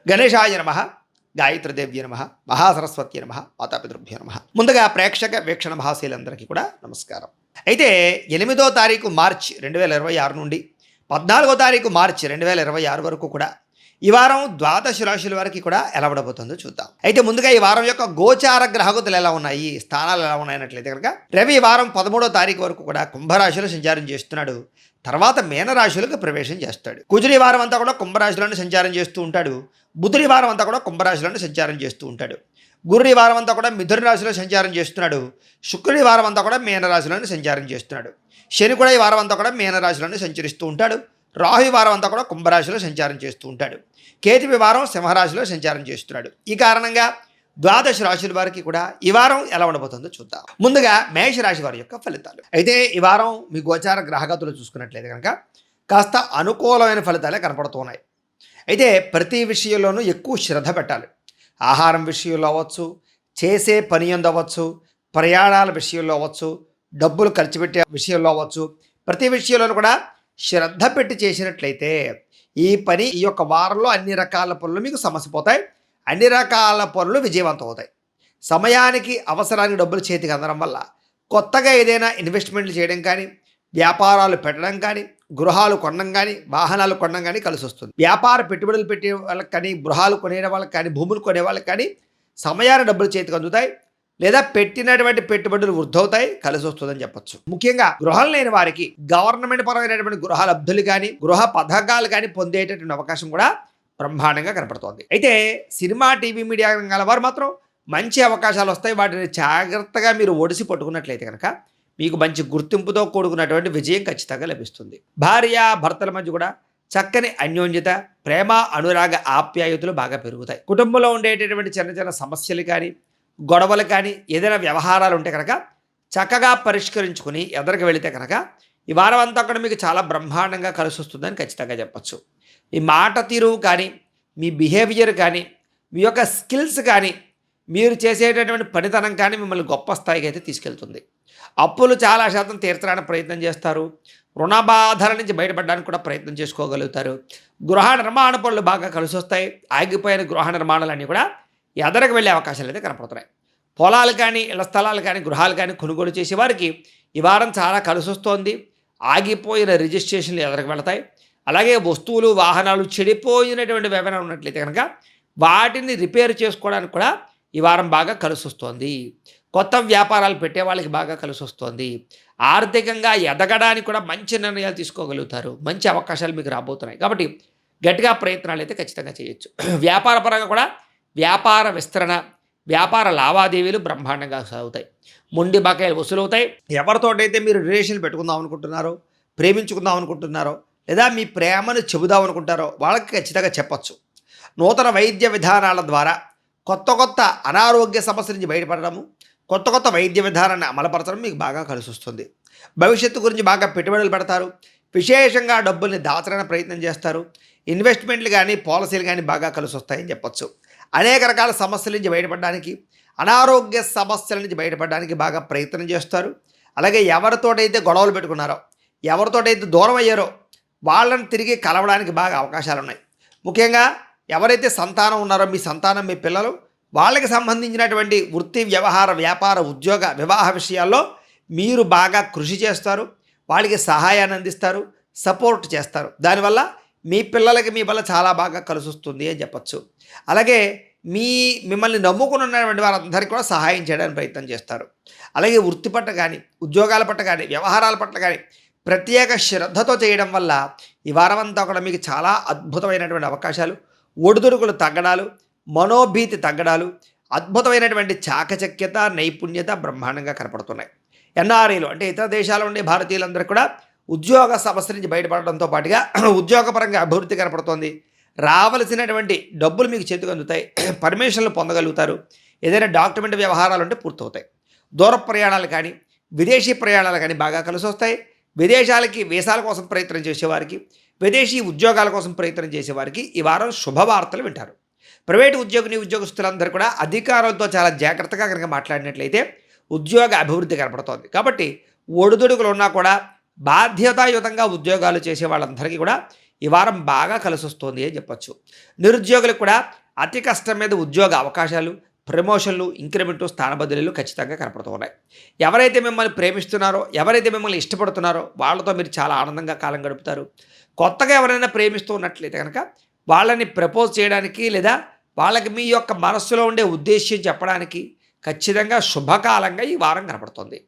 గణేశాయ నమ, గాయత్రీదేవ్య నమ, మహాసరస్వతి నమ, మాతాపితృభ్యో నమ. ముందుగా ప్రేక్షక వీక్షణ మహాశీలందరికీ కూడా నమస్కారం. అయితే 8వ తారీఖు మార్చి 2026 నుండి 14వ తారీఖు మార్చి 2026 వరకు కూడా ఈ వారం ద్వాదశ రాశుల వారికి కూడా ఎలా ఉండబోతుందో చూద్దాం. అయితే ముందుగా ఈ వారం యొక్క గోచార గ్రహగతులు ఎలా ఉన్నాయి, స్థానాలు ఎలా ఉన్నాయన్నట్లయితే కనుక రవి ఈ వారం 13వ తారీఖు వరకు కూడా కుంభరాశిలో సంచారం చేస్తున్నాడు. తర్వాత మీనరాశులకు ప్రవేశం చేస్తాడు. కుజుడి వారం అంతా కూడా కుంభరాశిలోనే సంచారం చేస్తూ ఉంటాడు. బుధుడి వారం అంతా కూడా కుంభరాశిలోనే సంచారం చేస్తూ ఉంటాడు. గురుడి వారం అంతా కూడా మిథున రాశిలో సంచారం చేస్తున్నాడు. శుక్రుడి వారం అంతా కూడా మీనరాశిలోనే సంచారం చేస్తున్నాడు. శని కూడా ఈ వారం అంతా కూడా మీనరాశిలోనే సంచరిస్తూ ఉంటాడు. రాహు వారం అంతా కూడా కుంభరాశిలో సంచారం చేస్తూ ఉంటాడు. కేతువి వారం సింహరాశిలో సంచారం చేస్తున్నాడు. ఈ కారణంగా ద్వాదశ రాశుల వారికి కూడా ఈ వారం ఎలా ఉండబోతుందో చూద్దాం. ముందుగా మేషరాశి వారి యొక్క ఫలితాలు. అయితే ఈ వారం మీ గోచార గ్రహగతులు చూసుకున్నట్లయితే కనుక కాస్త అనుకూలమైన ఫలితాలే కనపడుతున్నాయి. అయితే ప్రతి విషయంలోనూ ఎక్కువ శ్రద్ధ పెట్టాలి. ఆహారం విషయంలో అవ్వచ్చు, చేసే పని అవ్వచ్చు, ప్రయాణాల విషయంలో అవ్వచ్చు, డబ్బులు ఖర్చు పెట్టే విషయంలో అవ్వచ్చు, ప్రతి విషయంలోనూ కూడా శ్రద్ధ పెట్టి చేసినట్లయితే ఈ పని ఈ యొక్క వారంలో అన్ని రకాల పనులు మీకు సమసిపోతాయి. అన్ని రకాల పనులు విజయవంతం అవుతాయి. సమయానికి అవసరానికి డబ్బులు చేతికి అందడం వల్ల కొత్తగా ఏదైనా ఇన్వెస్ట్మెంట్లు చేయడం కానీ, వ్యాపారాలు పెట్టడం కానీ, గృహాలు కొనడం కానీ, వాహనాలు కొనడం కానీ కలిసి వస్తుంది. వ్యాపార పెట్టుబడులు పెట్టే వాళ్ళకి కానీ, గృహాలు కొనే వాళ్ళకి కానీ, భూములు కొనే వాళ్ళకి కానీ సమయాన్ని డబ్బులు చేతికి అందుతాయి. లేదా పెట్టినటువంటి పెట్టుబడులు వృద్ధవుతాయి, కలిసి వస్తుందని చెప్పొచ్చు. ముఖ్యంగా గృహాలు లేని వారికి గవర్నమెంట్ పరమైనటువంటి గృహ లబ్ధులు కానీ, గృహ పథకాలు కానీ పొందేటటువంటి అవకాశం కూడా బ్రహ్మాండంగా కనపడుతోంది. అయితే సినిమా, టీవీ, మీడియా రంగాల వారు మాత్రం మంచి అవకాశాలు వస్తాయి. వాటిని జాగ్రత్తగా మీరు ఒడిసి పట్టుకున్నట్లయితే కనుక మీకు మంచి గుర్తింపుతో కూడుకున్నటువంటి విజయం ఖచ్చితంగా లభిస్తుంది. భార్య భర్తల మధ్య కూడా చక్కని అన్యోన్యత, ప్రేమ, అనురాగ, ఆప్యాయతలు బాగా పెరుగుతాయి. కుటుంబంలో ఉండేటటువంటి చిన్న చిన్న సమస్యలు కానీ, గొడవలు కానీ, ఏదైనా వ్యవహారాలు ఉంటే కనుక చక్కగా పరిష్కరించుకుని ఎదరికి వెళితే కనుక ఈ వారం అంతా కూడా మీకు చాలా బ్రహ్మాండంగా కలిసి వస్తుందని ఖచ్చితంగా చెప్పచ్చు. మీ మాట తీరు కానీ, మీ బిహేవియర్ కానీ, మీ యొక్క స్కిల్స్ కానీ, మీరు చేసేటటువంటి పనితనం కానీ మిమ్మల్ని గొప్ప స్థాయికి అయితే తీసుకెళ్తుంది. అప్పులు చాలా శాతం తీర్చడానికి ప్రయత్నం చేస్తారు. రుణ బాధల నుంచి బయటపడడానికి కూడా ప్రయత్నం చేసుకోగలుగుతారు. గృహ నిర్మాణ పనులు బాగా కలిసి వస్తాయి. ఆగిపోయిన గృహ నిర్మాణాలన్నీ కూడా ఎదరకు వెళ్ళే అవకాశాలు అయితే కనపడుతున్నాయి. పొలాలు కానీ, ఇళ్ల స్థలాలు కానీ, గృహాలు కానీ కొనుగోలు చేసే వారికి ఈ వారం చాలా కలిసి వస్తోంది. ఆగిపోయిన రిజిస్ట్రేషన్లు ఎదరకు వెళతాయి. అలాగే వస్తువులు, వాహనాలు చెడిపోయినటువంటి ఏమైనా ఉన్నట్లయితే కనుక వాటిని రిపేర్ చేసుకోవడానికి కూడా ఈ వారం బాగా కలిసి వస్తుంది. కొత్త వ్యాపారాలు పెట్టే వాళ్ళకి బాగా కలిసి వస్తుంది. ఆర్థికంగా ఎదగడానికి కూడా మంచి నిర్ణయాలు తీసుకోగలుగుతారు. మంచి అవకాశాలు మీకు రాబోతున్నాయి. కాబట్టి గట్టిగా ప్రయత్నాలు అయితే ఖచ్చితంగా చేయొచ్చు. వ్యాపార పరంగా కూడా వ్యాపార విస్తరణ, వ్యాపార లావాదేవీలు బ్రహ్మాండంగా సాగుతాయి. మొండి బకాయిలు వసూలవుతాయి. ఎవరితోటైతే మీరు రిలేషన్ పెట్టుకుందాం అనుకుంటున్నారో, ప్రేమించుకుందాం అనుకుంటున్నారో, లేదా మీ ప్రేమను చెబుదాం అనుకుంటారో వాళ్ళకి ఖచ్చితంగా చెప్పచ్చు. నూతన వైద్య విధానాల ద్వారా కొత్త కొత్త అనారోగ్య సమస్యల నుంచి బయటపడడము, కొత్త కొత్త వైద్య విధానాన్ని అమలుపరచడం మీకు బాగా కలిసి వస్తుంది. భవిష్యత్తు గురించి బాగా పెట్టుబడులు పెడతారు. విశేషంగా డబ్బుల్ని దాచడానికి ప్రయత్నం చేస్తారు. ఇన్వెస్ట్మెంట్లు కానీ, పాలసీలు కానీ బాగా కలిసి వస్తాయని చెప్పొచ్చు. అనేక రకాల సమస్యల నుంచి బయటపడడానికి, అనారోగ్య సమస్యల నుంచి బయటపడడానికి బాగా ప్రయత్నం చేస్తారు. అలాగే ఎవరితోటైతే గొడవలు పెట్టుకున్నారో, ఎవరితోటైతే దూరం అయ్యారో వాళ్ళని తిరిగి కలవడానికి బాగా అవకాశాలు ఉన్నాయి. ముఖ్యంగా ఎవరైతే సంతానం ఉన్నారో, మీ సంతానం, మీ పిల్లలు, వాళ్ళకి సంబంధించినటువంటి వృత్తి, వ్యవహార, వ్యాపార, ఉద్యోగ, వివాహ విషయాల్లో మీరు బాగా కృషి చేస్తారు. వాళ్ళకి సహాయాన్ని అందిస్తారు, సపోర్ట్ చేస్తారు. దానివల్ల మీ పిల్లలకి మీ వల్ల చాలా బాగా కలిసి వస్తుంది అని చెప్పచ్చు. అలాగే మిమ్మల్ని నమ్ముకుని ఉన్నటువంటి వారందరికీ కూడా సహాయం చేయడానికి ప్రయత్నం చేస్తారు. అలాగే వృత్తి పట్ల కానీ, ఉద్యోగాల పట్ల కానీ, వ్యవహారాల పట్ల కానీ ప్రత్యేక శ్రద్ధతో చేయడం వల్ల ఈ వారం అంతా కూడా మీకు చాలా అద్భుతమైనటువంటి అవకాశాలు, ఒడిదుడుకులు తగ్గడాలు, మనోభీతి తగ్గడాలు, అద్భుతమైనటువంటి చాకచక్యత, నైపుణ్యత బ్రహ్మాండంగా కనపడుతున్నాయి. ఎన్ఆర్ఐలు అంటే ఇతర దేశాల్లో ఉండే భారతీయులందరూ కూడా ఉద్యోగ సమస్య నుంచి బయటపడడంతో పాటుగా ఉద్యోగపరంగా అభివృద్ధి కనపడుతోంది. రావలసినటువంటి డబ్బులు మీకు చేతికి అందుతాయి. పర్మిషన్లు పొందగలుగుతారు. ఏదైనా డాక్యుమెంట్ వ్యవహారాలు ఉంటే పూర్తవుతాయి. దూర ప్రయాణాలు కానీ, విదేశీ ప్రయాణాలు కానీ బాగా కలిసి వస్తాయి. విదేశాలకి వీసాల కోసం ప్రయత్నం చేసేవారికి, విదేశీ ఉద్యోగాల కోసం ప్రయత్నం చేసేవారికి ఈ వారం శుభవార్తలు వింటారు. ప్రైవేటు ఉద్యోగస్తులందరూ కూడా అధికారులతో చాలా జాగ్రత్తగా కనుక మాట్లాడినట్లయితే ఉద్యోగ అభివృద్ధి కనపడుతోంది. కాబట్టి ఒడిదుడుకులు ఉన్నా కూడా బాధ్యతాయుతంగా ఉద్యోగాలు చేసే వాళ్ళందరికీ కూడా ఈ వారం బాగా కలిసి వస్తుంది అని చెప్పొచ్చు. నిరుద్యోగులకు కూడా అతి కష్టం మీద ఉద్యోగ అవకాశాలు, ప్రమోషన్లు, ఇంక్రిమెంటు, స్థాన బదిలీలు ఖచ్చితంగా కనపడుతూ ఉన్నాయి. ఎవరైతే మిమ్మల్ని ప్రేమిస్తున్నారో, ఎవరైతే మిమ్మల్ని ఇష్టపడుతున్నారో వాళ్ళతో మీరు చాలా ఆనందంగా కాలం గడుపుతారు. కొత్తగా ఎవరైనా ప్రేమిస్తూ ఉన్నట్లయితే కనుక వాళ్ళని ప్రపోజ్ చేయడానికి లేదా వాళ్ళకి మీ యొక్క మనస్సులో ఉండే ఉద్దేశ్యం చెప్పడానికి ఖచ్చితంగా శుభకాలంగా ఈ వారం కనపడుతుంది.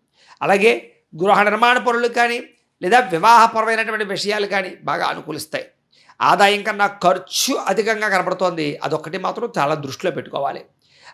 అలాగే గృహ నిర్మాణ పనులు కానీ లేదా వివాహపరమైనటువంటి విషయాలు కానీ బాగా అనుకూలిస్తాయి. ఆదాయం కన్నా ఖర్చు అధికంగా కనపడుతోంది. అదొక్కటి మాత్రం చాలా దృష్టిలో పెట్టుకోవాలి.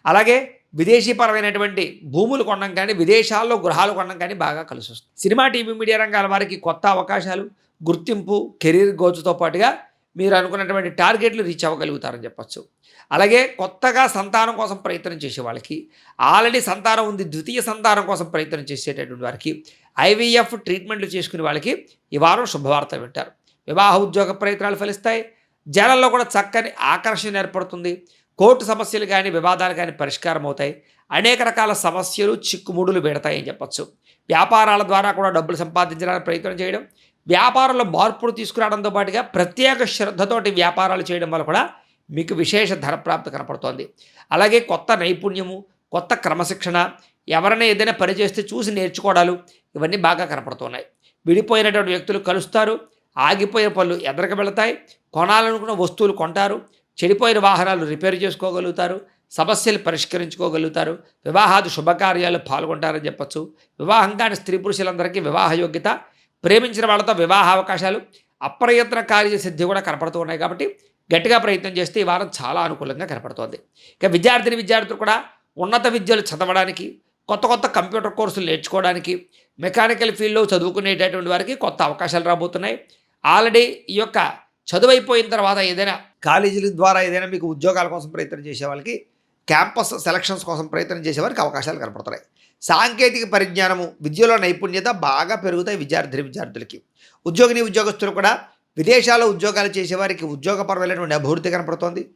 అలాగే విదేశీపరమైనటువంటి భూములు కొనడం కానీ, విదేశాల్లో గృహాలు కొనడం కానీ బాగా కలిసి వస్తుంది. సినిమా, టీవీ, మీడియా రంగాల వారికి కొత్త అవకాశాలు, గుర్తింపు, కెరీర్ గోల్స్తో పాటుగా మీరు అనుకున్నటువంటి టార్గెట్లు రీచ్ అవ్వగలుగుతారని చెప్పచ్చు. అలాగే కొత్తగా సంతానం కోసం ప్రయత్నం చేసే వాళ్ళకి, ఆల్రెడీ సంతానం ఉంది, ద్వితీయ సంతానం కోసం ప్రయత్నం చేసేటటువంటి వారికి, ఐవీఎఫ్ ట్రీట్మెంట్లు చేసుకునే వాళ్ళకి ఈ వారం శుభవార్త వింటారు. వివాహ ఉద్యోగ ప్రయత్నాలు ఫలిస్తాయి. జనాల్లో కూడా చక్కని ఆకర్షణ ఏర్పడుతుంది. కోర్టు సమస్యలు కానీ, వివాదాలు కానీ పరిష్కారం అవుతాయి. అనేక రకాల సమస్యలు, చిక్కుముడులు పెడతాయని చెప్పచ్చు. వ్యాపారాల ద్వారా కూడా డబ్బులు సంపాదించడానికి ప్రయత్నం చేయడం, వ్యాపారంలో మార్పులు తీసుకురావడంతో పాటుగా ప్రత్యేక శ్రద్ధతోటి వ్యాపారాలు చేయడం వల్ల కూడా మీకు విశేష ధనప్రాప్తి కనపడుతోంది. అలాగే కొత్త నైపుణ్యము, కొత్త క్రమశిక్షణ, ఎవరైనా ఏదైనా పని చేస్తే చూసి నేర్చుకోవడాలు ఇవన్నీ బాగా కనపడుతున్నాయి. విడిపోయినటువంటి వ్యక్తులు కలుస్తారు. ఆగిపోయిన పనులు ఎదరికి వెళతాయి. కొనాలనుకున్న వస్తువులు కొంటారు. చెడిపోయిన వాహనాలు రిపేర్ చేసుకోగలుగుతారు. సమస్యలు పరిష్కరించుకోగలుగుతారు. వివాహాది శుభకార్యాలు పాల్గొంటారని చెప్పచ్చు. వివాహం కాని స్త్రీ పురుషులందరికీ వివాహ యోగ్యత, ప్రేమించిన వాళ్ళతో వివాహ అవకాశాలు, అప్రయత్న కార్యసిద్ధి కూడా కనపడుతూ ఉన్నాయి. కాబట్టి గట్టిగా ప్రయత్నం చేస్తే ఈ వారం చాలా అనుకూలంగా కనపడుతోంది. ఇక విద్యార్థులు కూడా ఉన్నత విద్యలు చదవడానికి, కొత్త కొత్త కంప్యూటర్ కోర్సులు నేర్చుకోవడానికి, మెకానికల్ ఫీల్డ్లో చదువుకునేటటువంటి వారికి కొత్త అవకాశాలు రాబోతున్నాయి. ఆల్రెడీ ఈ యొక్క చదువు అయిపోయిన తర్వాత ఏదైనా కాలేజీల ద్వారా ఏదైనా మీకు ఉద్యోగాల కోసం ప్రయత్నం చేసే వాళ్ళకి, క్యాంపస్ సెలక్షన్స్ కోసం ప్రయత్నం చేసేవారికి అవకాశాలు కనపడుతున్నాయి. సాంకేతిక పరిజ్ఞానము, విద్యలో నైపుణ్యత బాగా పెరుగుతాయి విద్యార్థులకి. ఉద్యోగస్తులు కూడా విదేశాల్లో ఉద్యోగాలు చేసేవారికి ఉద్యోగపరమైనటువంటి అభివృద్ధి కనపడుతోంది.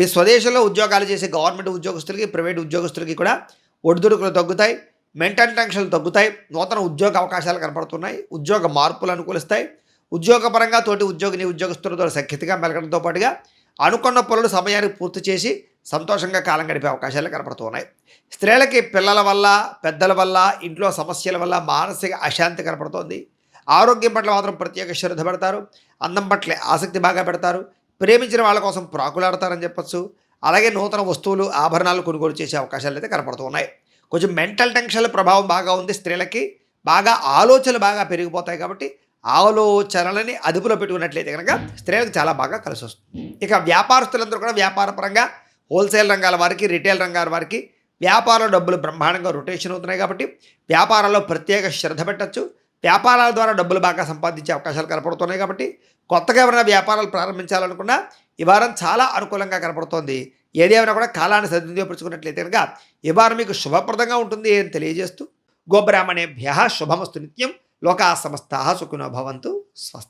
స్వదేశంలో ఉద్యోగాలు చేసే గవర్నమెంట్ ఉద్యోగస్తులకి, ప్రైవేట్ ఉద్యోగస్తులకి కూడా ఒడిదుడుకులు తగ్గుతాయి. మెంటల్ టెన్షన్లు తగ్గుతాయి. నూతన ఉద్యోగ అవకాశాలు కనపడుతున్నాయి. ఉద్యోగ మార్పులు అనుకూలిస్తాయి. ఉద్యోగపరంగా తోటి ఉద్యోగస్తులతో సఖ్యతగా మెలగడంతో పాటుగా అనుకున్న పనులు సమయానికి పూర్తి చేసి సంతోషంగా కాలం గడిపే అవకాశాలు కనపడుతున్నాయి. స్త్రీలకి పిల్లల వల్ల, పెద్దల వల్ల, ఇంట్లో సమస్యల వల్ల మానసిక అశాంతి కనపడుతోంది. ఆరోగ్యం పట్ల మాత్రం ప్రత్యేక శ్రద్ధ పెడతారు. అందం పట్ల ఆసక్తి బాగా పెడతారు. ప్రేమించిన వాళ్ళ కోసం ప్రాకులాడతారని చెప్పచ్చు. అలాగే నూతన వస్తువులు, ఆభరణాలు కొనుగోలు చేసే అవకాశాలు అయితే కనపడుతున్నాయి. కొంచెం మెంటల్ టెన్షన్ల ప్రభావం బాగా ఉంది. స్త్రీలకి బాగా ఆలోచనలు బాగా పెరిగిపోతాయి. కాబట్టి ఆలోచనలని అదుపులో పెట్టుకున్నట్లయితే కనుక స్త్రీలకు చాలా బాగా కలిసి వస్తుంది. ఇక వ్యాపారస్తులందరూ కూడా వ్యాపారపరంగా హోల్సేల్ రంగాల వారికి, రిటైల్ రంగాల వారికి వ్యాపారంలో డబ్బులు బ్రహ్మాండంగా రొటేషన్ అవుతున్నాయి. కాబట్టి వ్యాపారాల్లో ప్రత్యేక శ్రద్ధ పెట్టచ్చు. వ్యాపారాల ద్వారా డబ్బులు బాగా సంపాదించే అవకాశాలు కనపడుతున్నాయి. కాబట్టి కొత్తగా ఎవరైనా వ్యాపారాలు ప్రారంభించాలనుకున్నా ఈ వారం చాలా అనుకూలంగా కనపడుతోంది. ఏదేమైనా కూడా కాలాన్ని సద్వినియోగపరుచుకున్నట్లయితే కనుక ఈ వారం మీకు శుభప్రదంగా ఉంటుంది అని తెలియజేస్తూ, గోబ్రాహ్మణేభ్యః శుభమస్తు నిత్యం. లోకా సమస్తాః సుఖినో భవంతు. స్వస్తి.